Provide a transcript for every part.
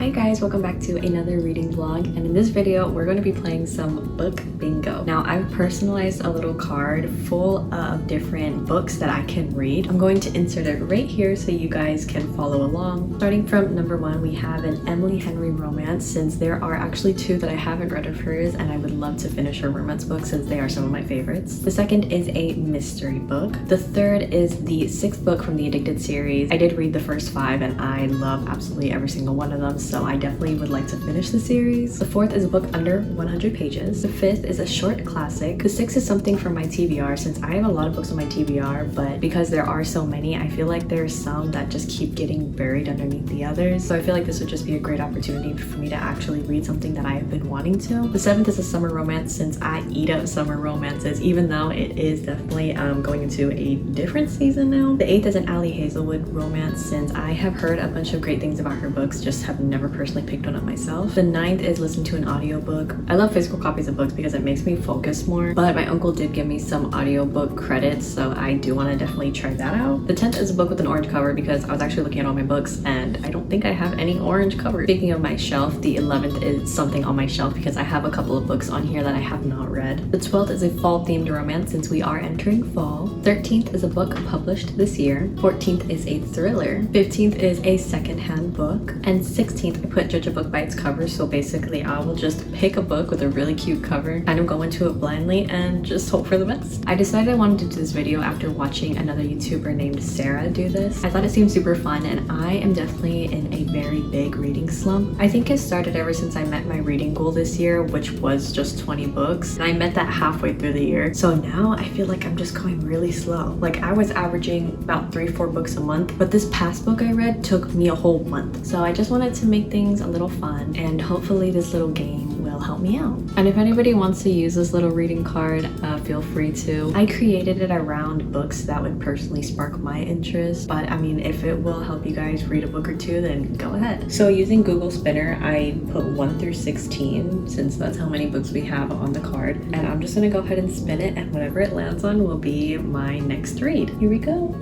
Hi guys, welcome back to another reading vlog, and in this video we're going to be playing some book bingo. Now I've personalized a little card full of different books that I can read. I'm going to insert it right here so you guys can follow along. Starting from number 1, we have an Emily Henry romance, since there are actually 2 that I haven't read of hers and I would love to finish her romance book since they are some of my favorites. The second is a mystery book. The third is the 6th book from the Addicted series. I did read the first 5 and I love absolutely every single one of them, so I definitely would like to finish the series. The 4th is a book under 100 pages. The 5th is a short classic. The 6th is something from my TBR, since I have a lot of books on my TBR, but because there are so many, I feel like there's some that just keep getting buried underneath the others. So I feel like this would just be a great opportunity for me to actually read something that I have been wanting to. The 7th is a summer romance, since I eat up summer romances, even though it is definitely going into a different season now. The 8th is an Ali Hazelwood romance, since I have heard a bunch of great things about her books, just have never personally picked one up myself. The 9th is listen to an audiobook. I love physical copies of books because it makes me focus more, but my uncle did give me some audiobook credits, so I do want to definitely try that out. The 10th is a book with an orange cover, because I was actually looking at all my books and I don't think I have any orange covers. Speaking of my shelf, the 11th is something on my shelf because I have a couple of books on here that I have not read. The 12th is a fall themed romance, since we are entering fall. 13th is a book published this year. 14th is a thriller. 15th is a secondhand book. And 16th, I put judge a book by its cover, so basically I will just pick a book with a really cute cover, kind of go into it blindly and just hope for the best. I decided I wanted to do this video after watching another YouTuber named Sarah do this. I thought it seemed super fun, and I am definitely in a very big reading slump. I think it started ever since I met my reading goal this year, which was just 20 books, and I met that halfway through the year. So now I feel like I'm just going really slow. Like, I was averaging about 3-4 books a month, but this past book I read took me a whole month. So I just wanted to make things a little fun, and hopefully this little game will help me out. And if anybody wants to use this little reading card, feel free to. I created it around books that would personally spark my interest, but I mean, if it will help you guys read a book or 2, then go ahead. So using Google Spinner, I put 1 through 16, since that's how many books we have on the card, and I'm just gonna go ahead and spin it, and whatever it lands on will be my next read. Here we go.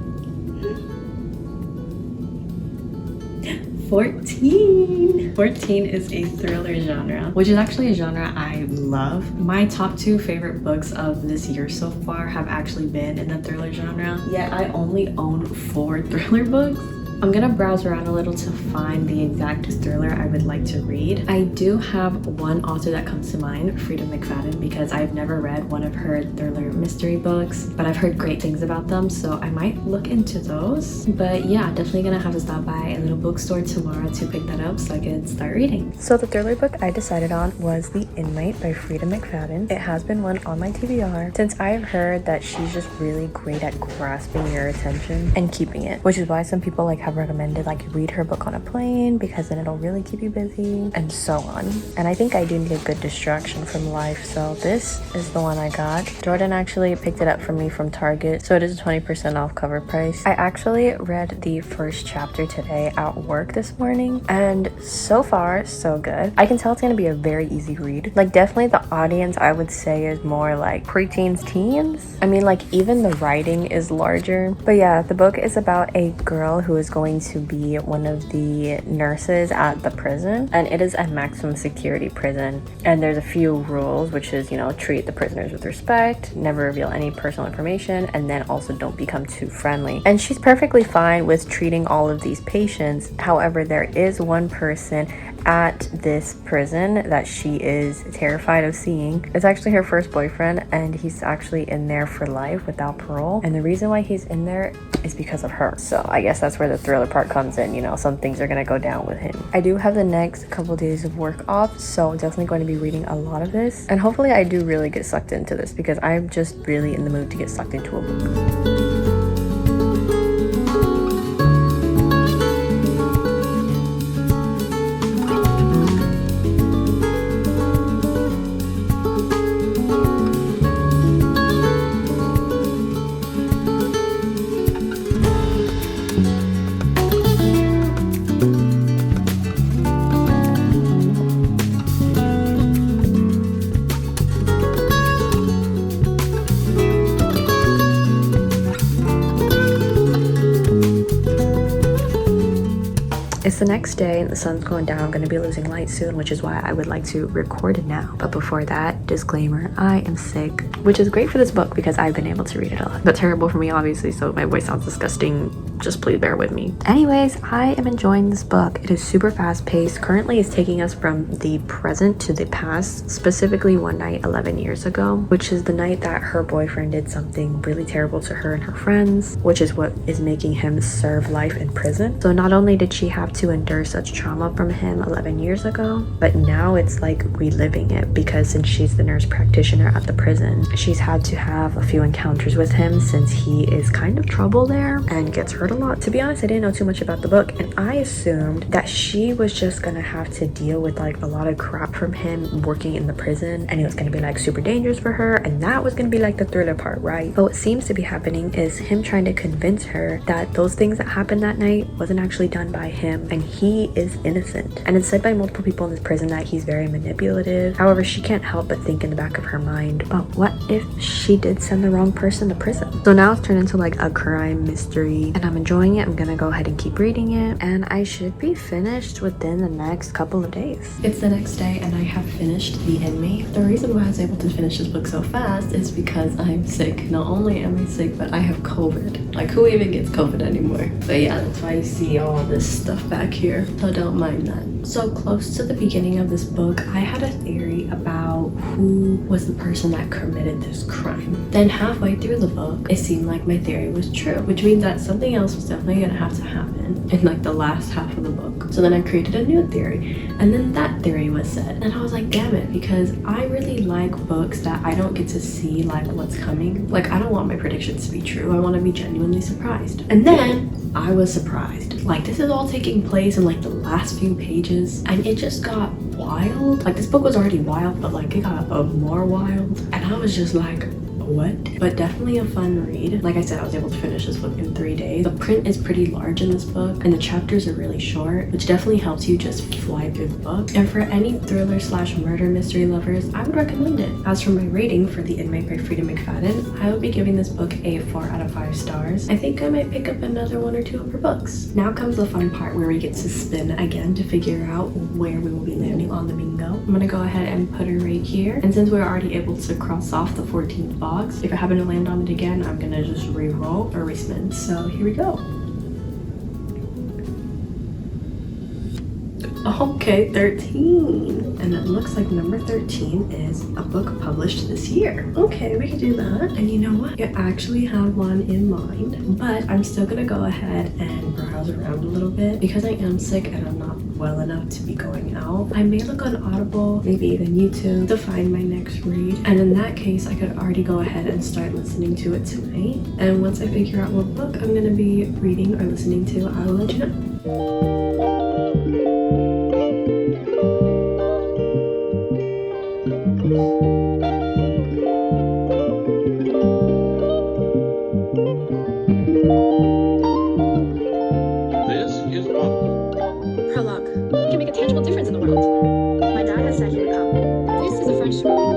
14. 14 is a thriller genre, which is actually a genre I love. My top 2 favorite books of this year so far have actually been in the thriller genre, yet I only own 4 thriller books. I'm gonna browse around a little to find the exact thriller I would like to read. I do have one author that comes to mind, Frida McFadden, because I've never read one of her thriller mystery books, but I've heard great things about them, so I might look into those. But yeah, definitely gonna have to stop by a little bookstore tomorrow to pick that up so I can start reading. So the thriller book I decided on was The Inmate by Frida McFadden. It has been one on my TBR, since I have heard that she's just really great at grasping your attention and keeping it, which is why some people have recommended read her book on a plane, because then it'll really keep you busy, and so on. And I think I do need a good distraction from life, so this is the one I got. Jordan actually picked it up for me from Target, so it is a 20% off cover price. I actually read the first chapter today at work this morning, and so far so good. I can tell it's gonna be a very easy read. Definitely the audience I would say is more preteens, teens. I mean, even the writing is larger. But yeah, the book is about a girl who is going to be one of the nurses at the prison, and it is a maximum security prison, and there's a few rules, which is, treat the prisoners with respect, never reveal any personal information, and then also don't become too friendly. And she's perfectly fine with treating all of these patients. However, there is one person at this prison that she is terrified of seeing. It's actually her first boyfriend, and he's actually in there for life without parole, and the reason why he's in there is because of her. So I guess that's where the thriller part comes in. Some things are gonna go down with him. I do have the next couple days of work off, so I'm definitely going to be reading a lot of this, and hopefully I do really get sucked into this, because I'm just really in the mood to get sucked into a book. next day, the sun's going down. I'm going to be losing light soon, which is why I would like to record it now. But before that, disclaimer, I am sick, which is great for this book because I've been able to read it a lot. But terrible for me, obviously, so if my voice sounds disgusting, just please bear with me. Anyways, I am enjoying this book. It is super fast paced. Currently, it's taking us from the present to the past, specifically one night 11 years ago, which is the night that her boyfriend did something really terrible to her and her friends, which is what is making him serve life in prison. So not only did she have to endure such trauma from him 11 years ago, but now it's like reliving it, because since she's the nurse practitioner at the prison, she's had to have a few encounters with him since he is kind of trouble there and gets hurt a lot. To be honest, I didn't know too much about the book, and I assumed that she was just gonna have to deal with like a lot of crap from him working in the prison, and it was gonna be like super dangerous for her, and that was gonna be like the thriller part, right? But what seems to be happening is him trying to convince her that those things that happened that night wasn't actually done by him, and he is innocent. And it's said by multiple people in this prison that he's very manipulative. However, she can't help but think in the back of her mind, but what if she did send the wrong person to prison? So now it's turned into like a crime mystery, and I'm enjoying it. I'm gonna go ahead and keep reading it, and I should be finished within the next couple of days. It's the next day and I have finished The Inmate. The reason why I was able to finish this book so fast is because I'm sick. Not only am I sick, but I have COVID. Like, who even gets COVID anymore? But yeah, that's why you see all this stuff back here, so don't mind that. So close to the beginning of this book, I had a theory about who was the person that committed this crime. Then halfway through the book, it seemed like my theory was true, which means that something else was definitely gonna have to happen in like the last half of the book. So then I created a new theory, and then that theory was said, and I was like, damn it, because I really like books that I don't get to see like what's coming. Like, I don't want my predictions to be true. I want to be genuinely surprised. And then I was surprised. Like, this is all taking place in like the last few pages, and it just got wild. Like, this book was already wild, but like it got more wild, and I was just like, what? But definitely a fun read. Like I said, I was able to finish this book in 3 days. The print is pretty large in this book, and the chapters are really short, which definitely helps you just fly through the book. And for any thriller / murder mystery lovers, I would recommend it. As for my rating for The Inmate by Freida McFadden, I would be giving this book a 4 out of 5 stars. I think I might pick up another 1 or 2 of her books. Now comes the fun part where we get to spin again to figure out where we will be landing on the bingo. I'm gonna go ahead and put her right here, and since we're already able to cross off the 14th box, if I happen to land on it again, I'm gonna just re-roll or respin. So here we go. Okay, 13. And it looks like number 13 is a book published this year. Okay, we can do that. And you know what? I actually have one in mind, but I'm still gonna go ahead and browse around a little bit because I am sick and I'm not well enough to be going out. I may look on Audible, maybe even YouTube, to find my next read. And in that case, I could already go ahead and start listening to it tonight. And once I figure out what book I'm gonna be reading or listening to, I will let you know. This is Audible. Prologue. We can make a tangible difference in the world. My dad has said he would come. This is a French school.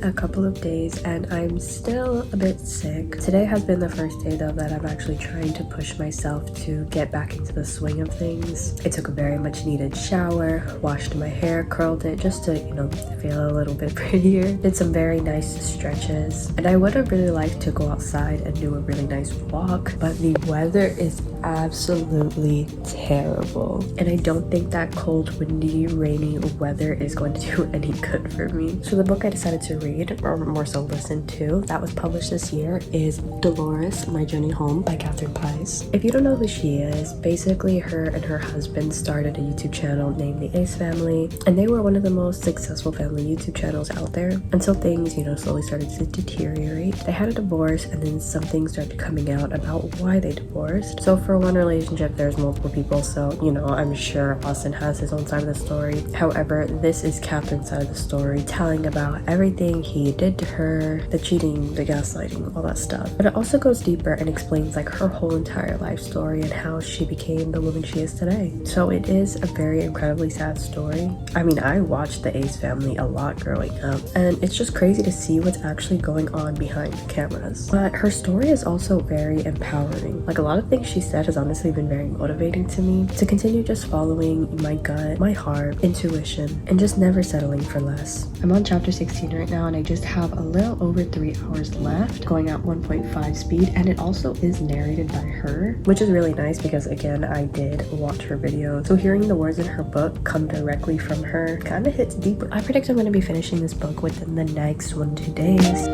A couple of days and I'm still a bit sick. Today has been the first day though that I'm actually trying to push myself to get back into the swing of things. I took a very much needed shower, washed my hair, curled it just to, you know, feel a little bit prettier. Did some very nice stretches, and I would have really liked to go outside and do a really nice walk, but the weather is absolutely terrible, and I don't think that cold, windy, rainy weather is going to do any good for me. So the book I decided to read, or more so listen to, that was published published this year is Dolores, My Journey Home by Catherine Pais. If you don't know who she is, basically her and her husband started a YouTube channel named The Ace Family, and they were one of the most successful family YouTube channels out there until things, slowly started to deteriorate. They had a divorce, and then some things started coming out about why they divorced. So for one relationship, there's multiple people, so I'm sure Austin has his own side of the story. However, this is Catherine's side of the story, telling about everything he did to her, the cheating, the gaslighting, all that stuff. But it also goes deeper and explains like her whole entire life story and how she became the woman she is today. So it is a very incredibly sad story. I mean, I watched The Ace Family a lot growing up, and it's just crazy to see what's actually going on behind the cameras. But her story is also very empowering. Like, a lot of things she said has honestly been very motivating to me to continue just following my gut, my heart, intuition, and just never settling for less. I'm on chapter 16 right now, and I just have a little over 3 hours left, going at 1.5 speed, and it also is narrated by her, which is really nice because, again, I did watch her video, so hearing the words in her book come directly from her kind of hits deeper. I predict I'm going to be finishing this book within the next 1-2 days.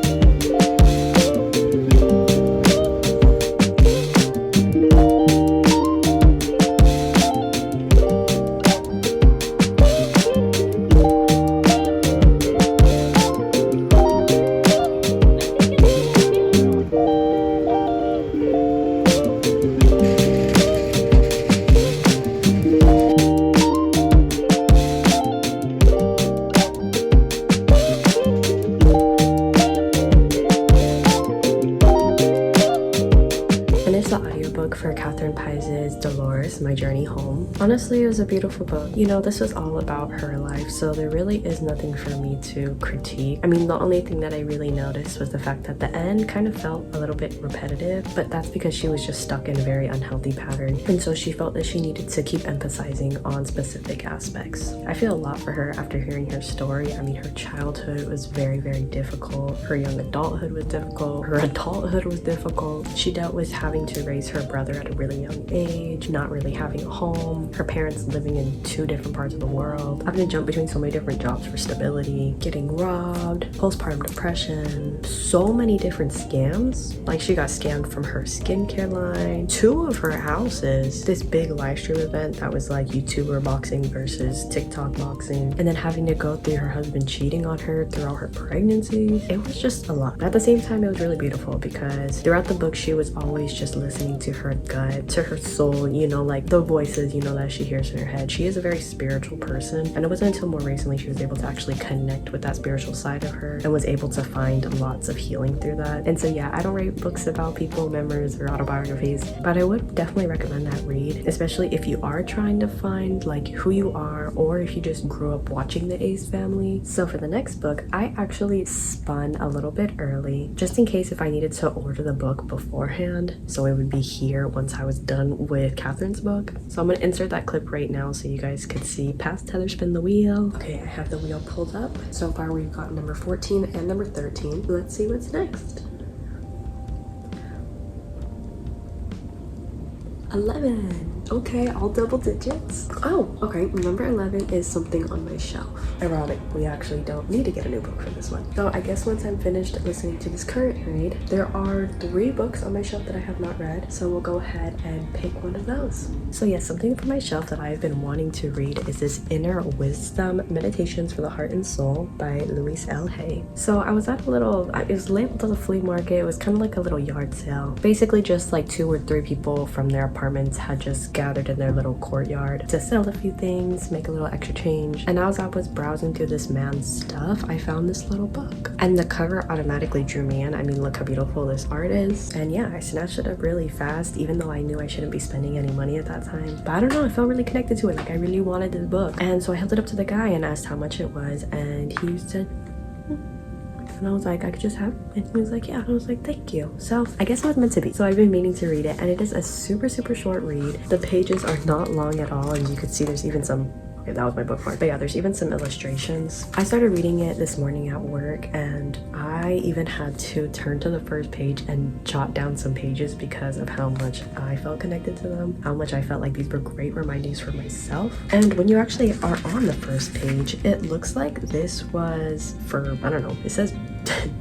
The audiobook for Catherine Pais's Dolores, My Journey Home. Honestly, it was a beautiful book. This was all about her life, so there really is nothing for me to critique. I mean, the only thing that I really noticed was the fact that the end kind of felt a little bit repetitive, but that's because she was just stuck in a very unhealthy pattern, and so she felt that she needed to keep emphasizing on specific aspects. I feel a lot for her after hearing her story. I mean, her childhood was very, very difficult. Her young adulthood was difficult. Her adulthood was difficult. She dealt with having to raise her brother at a really young age, not really having a home, her parents living in 2 different parts of the world, having to jump between so many different jobs for stability, getting robbed, postpartum depression, so many different scams. Like, she got scammed from her skincare line, 2 of her houses, this big live stream event that was like YouTuber boxing versus TikTok boxing, and then having to go through her husband cheating on her throughout her pregnancy. It was just a lot. But at the same time, it was really beautiful because throughout the book, she was always just listening to her gut, to her soul, like the voices, that she hears in her head. She is a very spiritual person, and it wasn't until more recently she was able to actually connect with that spiritual side of her and was able to find lots of healing through that. And so yeah, I don't write books about people, memoirs, or autobiographies, but I would definitely recommend that read, especially if you are trying to find like who you are, or if you just grew up watching The Ace Family. So for the next book, I actually spun a little bit early, just in case if I needed to order the book beforehand, so it would be here once I was done with Catherine's book. So I'm gonna insert that clip right now so you guys could see past Heather spin the wheel. Okay, I have the wheel pulled up. So far we've got number 14 and number 13. Let's see what's next. 11. Okay, all double digits. Oh, okay, number 11 is Something on My Shelf. Ironic, we actually don't need to get a new book for this one. So I guess once I'm finished listening to this current read, there are 3 books on my shelf that I have not read, so we'll go ahead and pick one of those. So yeah, something from my shelf that I've been wanting to read is this Inner Wisdom Meditations for the Heart and Soul by Louise L. Hay. So I was at a little, it was labeled as a flea market. It was kind of like a little yard sale. Basically just like 2 or 3 people from their apartments had just gathered in their little courtyard to sell a few things, make a little extra change. And as I was browsing through this man's stuff, I found this little book, and the cover automatically drew me in. I mean, look how beautiful this art is. And yeah, I snatched it up really fast, even though I knew I shouldn't be spending any money at that time. But I don't know, I felt really connected to it. Like, I really wanted this book. And so I held it up to the guy and asked how much it was, and he said, and I was like, I could just have it. And he was like, yeah. And I was like, thank you. So I guess it was meant to be. So I've been meaning to read it, and it is a super, super short read. The pages are not long at all, and you could see there's even some, okay, that was my bookmark, but yeah, there's even some illustrations. I started reading it this morning at work, and I even had to turn to the first page and jot down some pages because of how much I felt connected to them, how much I felt like these were great reminders for myself. And when you actually are on the first page, it looks like this was for, I don't know, it says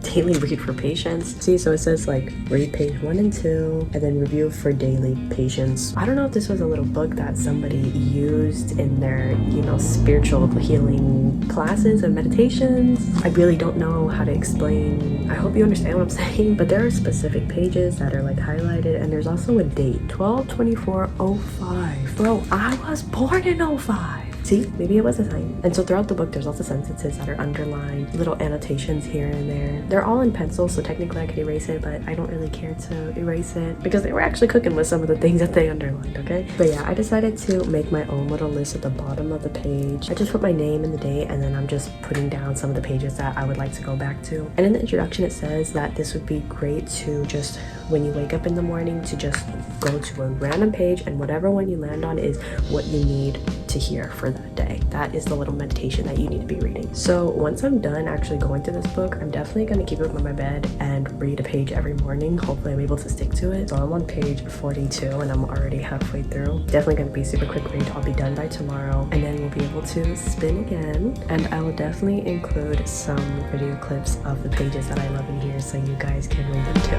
daily read for patients. See, so it says like read page 1 and 2 and then review for daily patients. I don't know if this was a little book that somebody used in their, you know, spiritual healing classes and meditations. I really don't know how to explain. I hope you understand what I'm saying, but there are specific pages that are like highlighted, and there's also a date, 12/24/05. Bro, I was born in 05. See, maybe it was a sign. And so throughout the book, there's also sentences that are underlined, little annotations here and there. They're all in pencil, so technically I could erase it, but I don't really care to erase it because they were actually cooking with some of the things that they underlined, okay? But yeah, I decided to make my own little list at the bottom of the page. I just put my name and the date, and then I'm just putting down some of the pages that I would like to go back to. And in the introduction, it says that this would be great to just, when you wake up in the morning, to just go to a random page, and whatever one you land on is what you need to hear for that day. That is the little meditation that you need to be reading. So once I'm done actually going through this book, I'm definitely going to keep it by my bed and read a page every morning. Hopefully I'm able to stick to it. So I'm on page 42 and I'm already halfway through. Definitely going to be a super quick read. I'll be done by tomorrow, and then we'll be able to spin again. And I will definitely include some video clips of the pages that I love in here so you guys can read them too.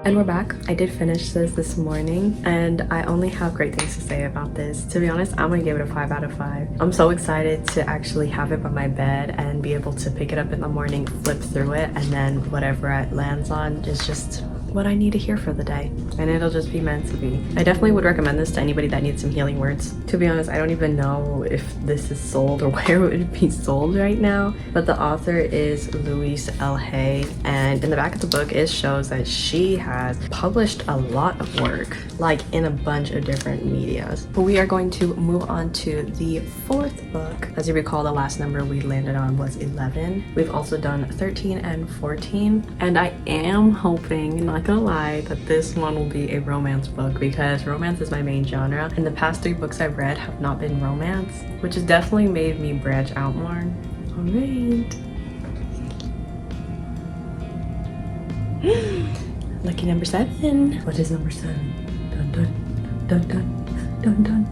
And we're back. I did finish this morning, and I only have great things to say about this. To be honest, I'm gonna give it a 5 out of 5. I'm so excited to actually have it by my bed and be able to pick it up in the morning, flip through it, and then whatever it lands on is just what I need to hear for the day, and it'll just be meant to be. I definitely would recommend this to anybody that needs some healing words. To be honest, I don't even know if this is sold or where it would be sold right now, but the author is Louise L. Hay, and in the back of the book it shows that she has published a lot of work, like in a bunch of different medias. But we are going to move on to the 4th book. As you recall, the last number we landed on was 11. We've also done 13 and 14, and I am hoping, not gonna lie, that this one will be a romance book because romance is my main genre, and the past 3 books I've read have not been romance, which has definitely made me branch out more. All right. Lucky number 7. What is number 7? Dun dun dun dun dun dun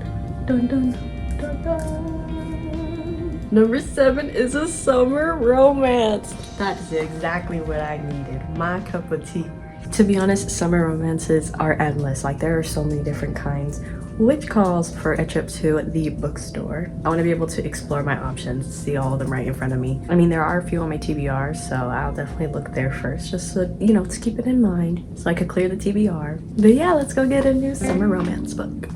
dun dun dun dun. Number 7 is a summer romance. That is exactly what I needed. My cup of tea. To be honest, summer romances are endless. Like, there are so many different kinds, which calls for a trip to the bookstore. I want to be able to explore my options, see all of them right in front of me. I mean, there are a few on my TBR, so I'll definitely look there first, just so, you know, to keep it in mind, so I could clear the TBR. But yeah, let's go get a new summer romance book.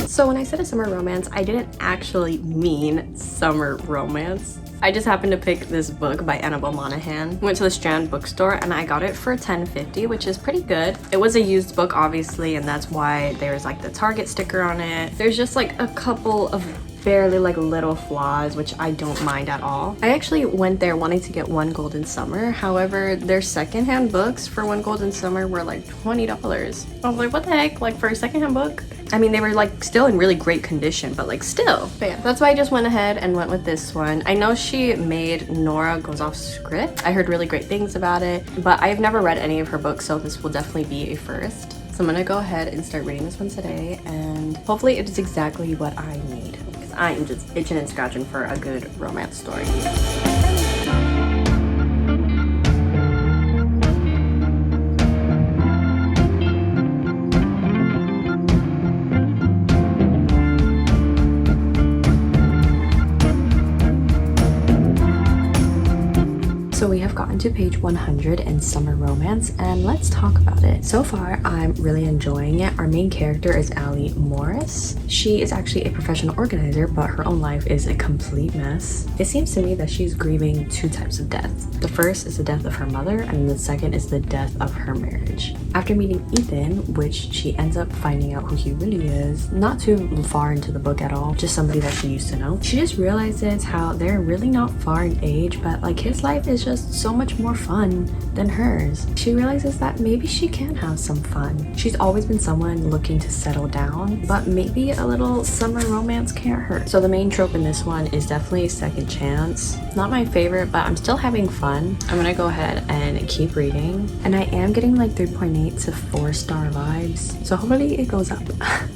So when I said a summer romance, I didn't actually mean summer romance. I just happened to pick this book by Annabelle Monaghan. Went to the Strand bookstore and I got it for $10.50, which is pretty good. It was a used book, obviously, and that's why there's like the Target sticker on it. There's just like a couple of barely like little flaws, which I don't mind at all. I actually went there wanting to get One Golden Summer. However, their secondhand books for One Golden Summer were like $20. I was like, what the heck? Like for a secondhand book? I mean, they were like still in really great condition, but like still. But yeah, that's why I just went ahead and went with this one. I know she made Nora Goes Off Script. I heard really great things about it, but I've never read any of her books, so this will definitely be a first. So I'm gonna go ahead and start reading this one today, and hopefully it is exactly what I need, because I am just itching and scratching for a good romance story. So we have gotten to page 100 in Summer Romance, and let's talk about it. So far, I'm really enjoying it. Our main character is Allie Morris. She is actually a professional organizer, but her own life is a complete mess. It seems to me that she's grieving two types of deaths. The first is the death of her mother, and the second is the death of her marriage. After meeting Ethan, which she ends up finding out who he really is, not too far into the book at all, just somebody that she used to know, she just realizes how they're really not far in age, but like his life is just so much more fun than hers. She realizes that maybe she can have some fun. She's always been someone looking to settle down, but maybe a little summer romance can't hurt. So the main trope in this one is definitely a second chance. Not my favorite, but I'm still having fun. I'm gonna go ahead and keep reading, and I am getting like 3.8 to 4-star vibes, so hopefully it goes up.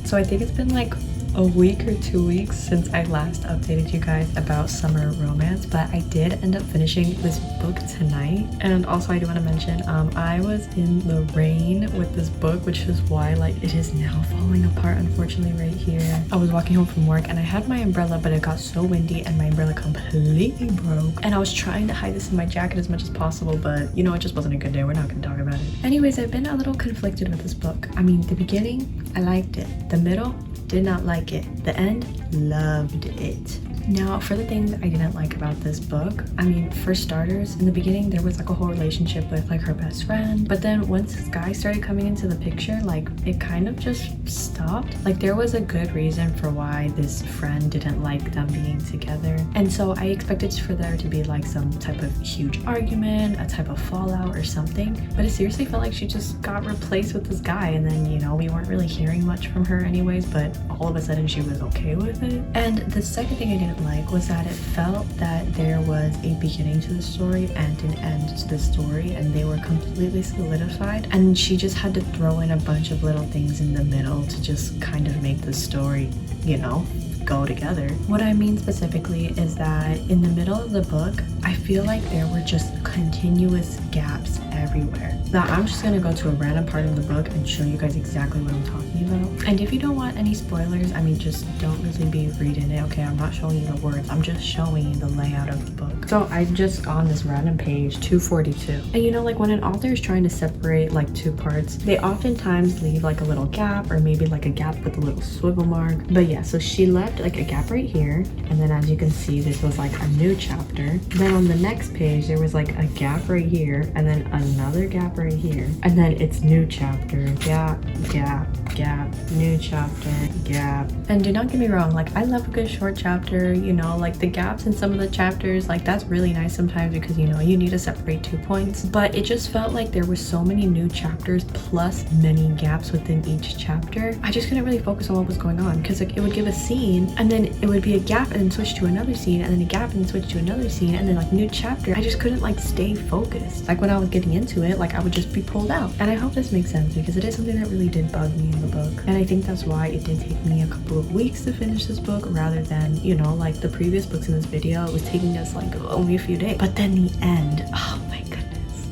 So I think it's been like a week or 2 weeks since I last updated you guys about Summer Romance, but I did end up finishing this book tonight. And also I do want to mention I was in the rain with this book, which is why like it is now falling apart, unfortunately, right here. I was walking home from work and I had my umbrella, but it got so windy and my umbrella completely broke, and I was trying to hide this in my jacket as much as possible, but you know, it just wasn't a good day. We're not gonna talk about it. Anyways, I've been a little conflicted with this book. I mean, the beginning I liked it, the middle did not like it, the end loved it. Now, for the things I didn't like about this book, I mean, for starters, in the beginning there was like a whole relationship with like her best friend, but then once this guy started coming into the picture, like it kind of just stopped. Like there was a good reason for why this friend didn't like them being together, and so I expected for there to be like some type of huge argument, a type of fallout or something, but it seriously felt like she just got replaced with this guy, and then, you know, we weren't really hearing much from her anyways, but all of a sudden she was okay with it. And the second thing I didn't like was that it felt that there was a beginning to the story and an end to the story, and they were completely solidified, and she just had to throw in a bunch of little things in the middle to just kind of make the story, you know, go together. What I mean specifically is that in the middle of the book, I feel like there were just continuous gaps everywhere. Now I'm just gonna go to a random part of the book and show you guys exactly what I'm talking about. And if you don't want any spoilers, I mean, just don't really be reading it, okay? I'm not showing you the words, I'm just showing you the layout of the book. So I'm just on this random page 242. And you know, like when an author is trying to separate like two parts, they oftentimes leave like a little gap, or maybe like a gap with a little swivel mark. But yeah, so she left like a gap right here, and then as you can see, this was like a new chapter. Then on the next page there was like a gap right here, and then another gap right here, and then it's new chapter, gap, gap, gap, new chapter, gap. And do not get me wrong, like I love a good short chapter, you know, like the gaps in some of the chapters, like that's really nice sometimes, because you know, you need to separate 2 points. But it just felt like there were so many new chapters plus many gaps within each chapter. I just couldn't really focus on what was going on, because like it would give a scene and then it would be a gap and then switch to another scene, and then a gap and then switch to another scene, and then like new chapter. I just couldn't like stay focused. Like when I was getting into it, like I would just be pulled out. And I hope this makes sense, because it is something that really did bug me in the book. And I think that's why it did take me a couple of weeks to finish this book, rather than, you know, like the previous books in this video, it was taking us like only a few days. But then the end, oh my goodness,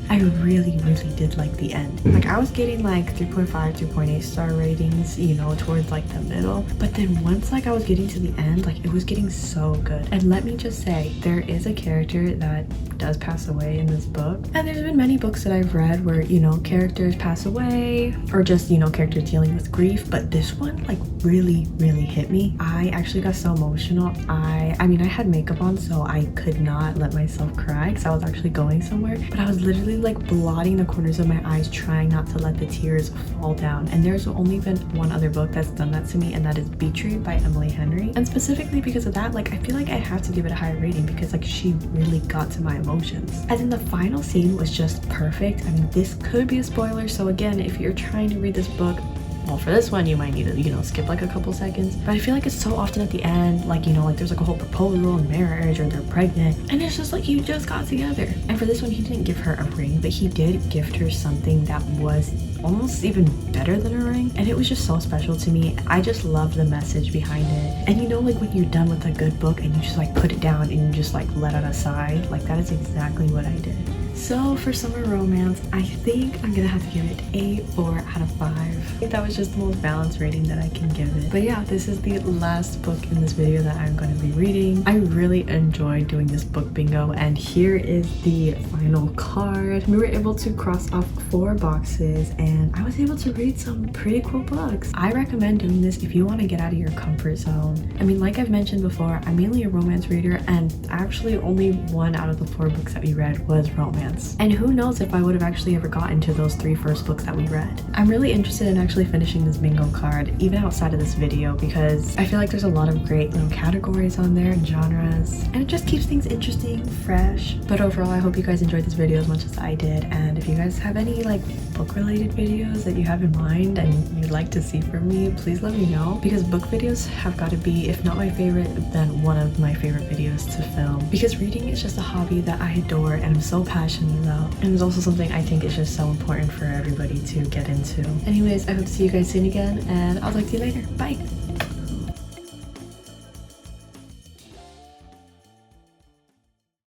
I really did like the end. Like I was getting like 3.5, 3.8 star ratings, you know, towards like the middle. But then once like I was getting to the end, like it was getting so good. And let me just say, there is a character that does pass away in this book. And there's been many books that I've read where, you know, characters pass away, or just, you know, characters dealing with grief. But this one like really hit me. I actually got so emotional. I mean, I had makeup on, so I could not let myself cry because I was actually going somewhere. But I was literally like blotting the corners of my eyes, trying not to let the tears fall down. And there's only been one other book that's done that to me, and that is Betrayed by Emily Henry. And specifically because of that, like I feel like I have to give it a higher rating because like she really got to my emotions. As in, the final scene was just perfect. I mean, this could be a spoiler, so again, if you're trying to read this book, well, for this one you might need to, you know, skip like a couple seconds. But I feel like it's so often at the end, like, you know, like there's like a whole proposal and marriage, or they're pregnant, and it's just like you just got together. And for this one, he didn't give her a ring, but he did gift her something that was almost even better than a ring, and it was just so special to me. I just love the message behind it. And you know, like when you're done with a good book and you just like put it down and you just like let out a sigh, like that is exactly what I did. So for summer romance, I think I'm gonna have to give it a 4 out of 5. I think that was just the most balanced rating that I can give it. But yeah, this is the last book in this video that I'm gonna be reading. I really enjoyed doing this book bingo, and here is the final card. We were able to cross off 4 boxes, and I was able to read some pretty cool books. I recommend doing this if you want to get out of your comfort zone. I mean, like I've mentioned before, I'm mainly a romance reader, and actually only 1 out of the 4 books that we read was romance. And who knows if I would have actually ever gotten to those 3 first books that we read. I'm really interested in actually finishing this bingo card even outside of this video, because I feel like there's a lot of great little categories on there and genres, and it just keeps things interesting, fresh. But overall, I hope you guys enjoyed this video as much as I did, and if you guys have any like book related videos that you have in mind and you'd like to see from me, please let me know, because book videos have got to be, if not my favorite, then one of my favorite videos to film, because reading is just a hobby that I adore and I'm so passionate about, and it's also something I think is just so important for everybody to get into. Anyways, I hope to see you guys soon again, and I'll talk to you later. Bye!